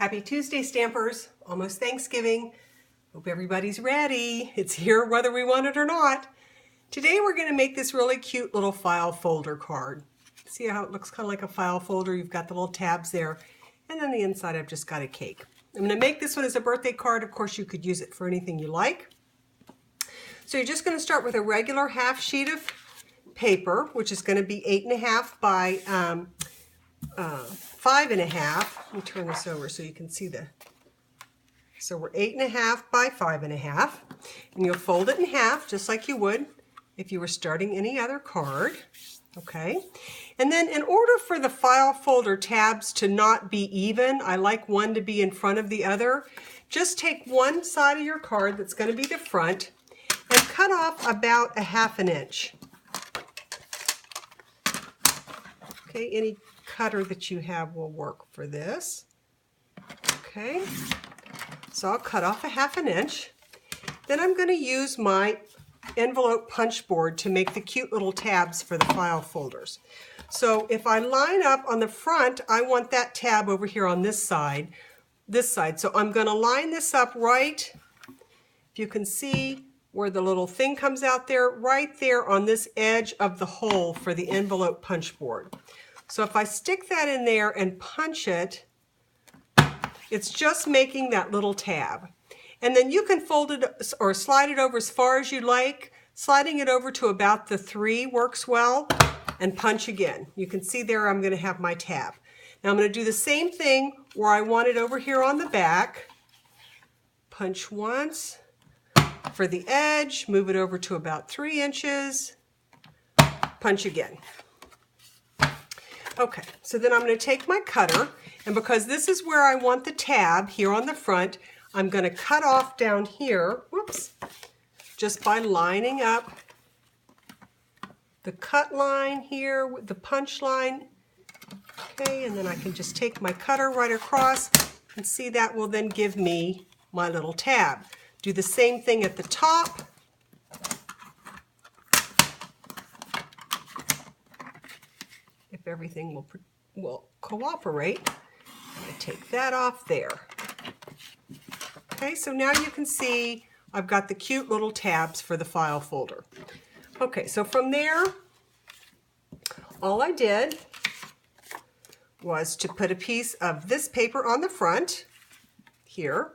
Happy Tuesday, Stampers. Almost Thanksgiving. Hope everybody's ready. It's here whether we want it or not. Today we're going to make this really cute little file folder card. See how it looks kind of like a file folder? You've got the little tabs there. And then the inside I've just got a cake. I'm going to make this one as a birthday card. Of course you could use it for anything you like. So you're just going to start with a regular half sheet of paper, which is going to be 8.5 by 5.5. Let me turn this over so you can see so we're 8.5 by 5.5, and you'll fold it in half just like you would if you were starting any other card. Okay, and then in order for the file folder tabs to not be even, I like one to be in front of the other. Just take one side of your card that's going to be the front and cut off about 1/2 inch. Okay, any cutter that you have will work for this. Okay, so I'll cut off 1/2 inch. Then I'm going to use my envelope punch board to make the cute little tabs for the file folders. So if I line up on the front, I want that tab over here on this side. So I'm going to line this up right, if you can see where the little thing comes out there, right there on this edge of the hole for the envelope punch board. So if I stick that in there and punch it, it's just making that little tab. And then you can fold it or slide it over as far as you like. Sliding it over to about the 3 works well, and punch again. You can see there I'm going to have my tab. Now I'm going to do the same thing where I want it over here on the back. Punch once for the edge, move it over to about 3 inches, punch again. Okay, so then I'm going to take my cutter, and because this is where I want the tab here on the front, I'm going to cut off down here, whoops, just by lining up the cut line here with the punch line. Okay, and then I can just take my cutter right across and see that will then give me my little tab. Do the same thing at the top. If everything will cooperate, I'm going to take that off there. Okay, so now you can see I've got the cute little tabs for the file folder. Okay, so from there, all I did was to put a piece of this paper on the front here.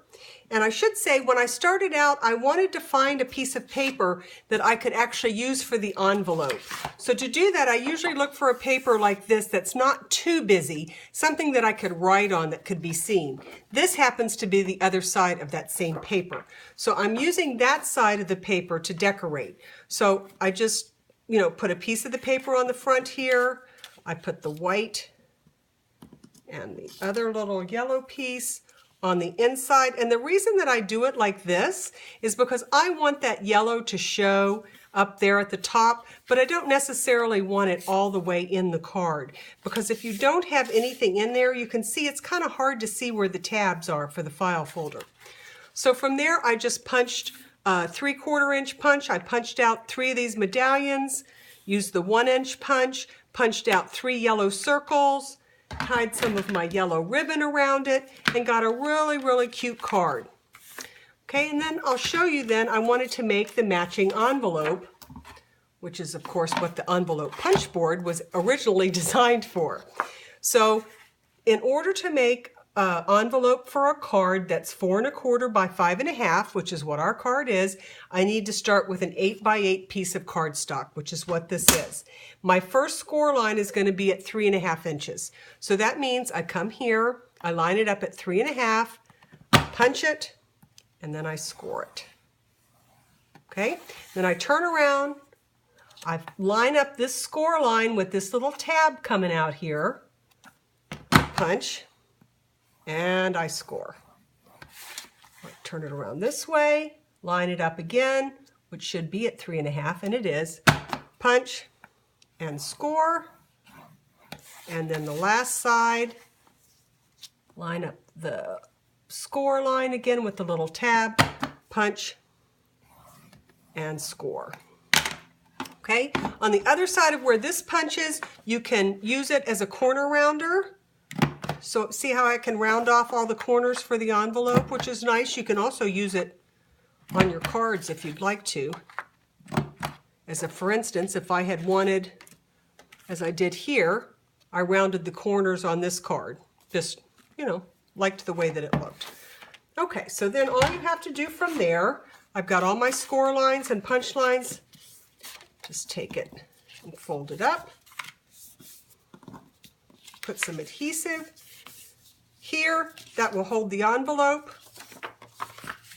And I should say, when I started out, I wanted to find a piece of paper that I could actually use for the envelope. So to do that, I usually look for a paper like this that's not too busy, something that I could write on that could be seen. This happens to be the other side of that same paper. So I'm using that side of the paper to decorate. So I just, put a piece of the paper on the front here. I put the white and the other little yellow piece on the inside, and the reason that I do it like this is because I want that yellow to show up there at the top, but I don't necessarily want it all the way in the card, because if you don't have anything in there, you can see it's kind of hard to see where the tabs are for the file folder. So from there I just punched a 3/4 inch punch. I punched out 3 of these medallions, used the 1 inch punch, punched out 3 yellow circles, tied some of my yellow ribbon around it, and got a really, really cute card. Okay, and then I'll show you then I wanted to make the matching envelope, which is of course what the envelope punch board was originally designed for. So in order to make an envelope for a card that's 4.25 by 5.5, which is what our card is, I need to start with an 8 by 8 piece of cardstock, which is what this is. My first score line is going to be at 3.5 inches. So that means I come here, I line it up at 3.5, punch it, and then I score it. Okay, then I turn around, I line up this score line with this little tab coming out here, punch, and I score. Turn it around this way, line it up again, which should be at 3.5, and it is. Punch and score. And then the last side, line up the score line again with the little tab, punch and score. Okay, on the other side of where this punches, you can use it as a corner rounder. So see how I can round off all the corners for the envelope, which is nice. You can also use it on your cards if you'd like to. For instance, if I had wanted, as I did here, I rounded the corners on this card. Just, liked the way that it looked. Okay, so then all you have to do from there, I've got all my score lines and punch lines. Just take it and fold it up. Put some adhesive here. That will hold the envelope.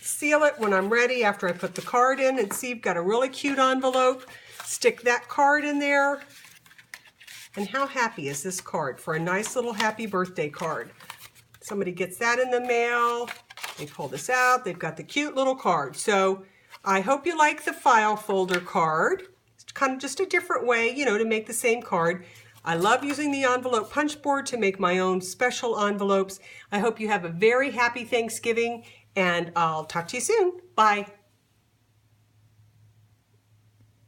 Seal it when I'm ready after I put the card in, and see, you've got a really cute envelope. Stick that card in there. And how happy is this card for a nice little happy birthday card? Somebody gets that in the mail. They pull this out. They've got the cute little card. So I hope you like the file folder card. It's kind of just a different way, to make the same card. I love using the envelope punch board to make my own special envelopes. I hope you have a very happy Thanksgiving, and I'll talk to you soon. Bye.